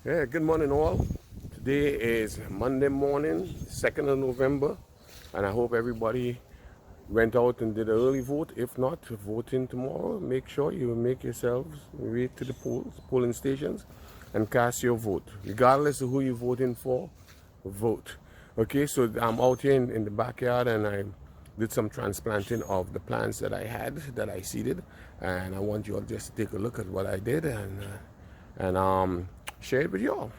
Yeah, good morning all. Today is Monday morning, 2nd of November, and I hope everybody went out and did an early vote. If not, voting tomorrow. Make sure you make yourselves way to the polling stations and cast your vote. Regardless of who you're voting for, vote. Okay, so I'm out here in the backyard and I did some transplanting of the plants that I had, that I seeded, and I want you all just to take a look at what I did and share it with you all.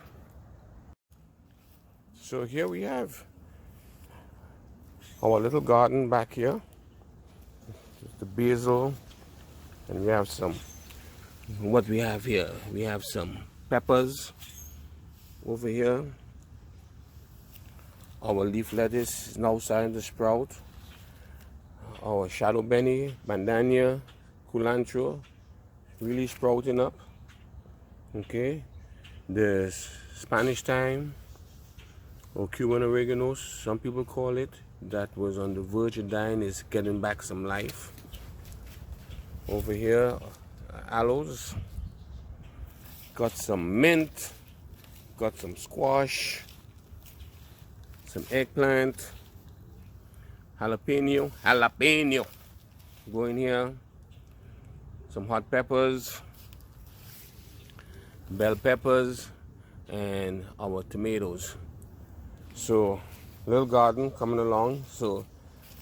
So here we have our little garden back here. Just the basil, and we have some, what we have here, we have some peppers over here. Our leaf lettuce is now starting to sprout. Our shadow benny, bandania, culantro, really sprouting up. Okay, the Spanish thyme, or Cuban oregano, some people call it, that was on the verge of dying, is getting back some life. Over here, aloes, got some mint, got some squash, some eggplant, jalapeno, go in here, some hot peppers, bell peppers, and our tomatoes. So little garden coming along. So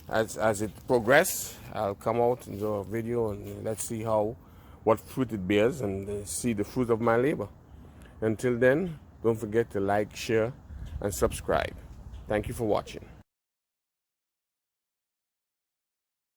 as it progresses, I'll come out and do a video and let's see what fruit it bears and see the fruit of my labor. Until then, don't forget to like, share, and subscribe. Thank you for watching.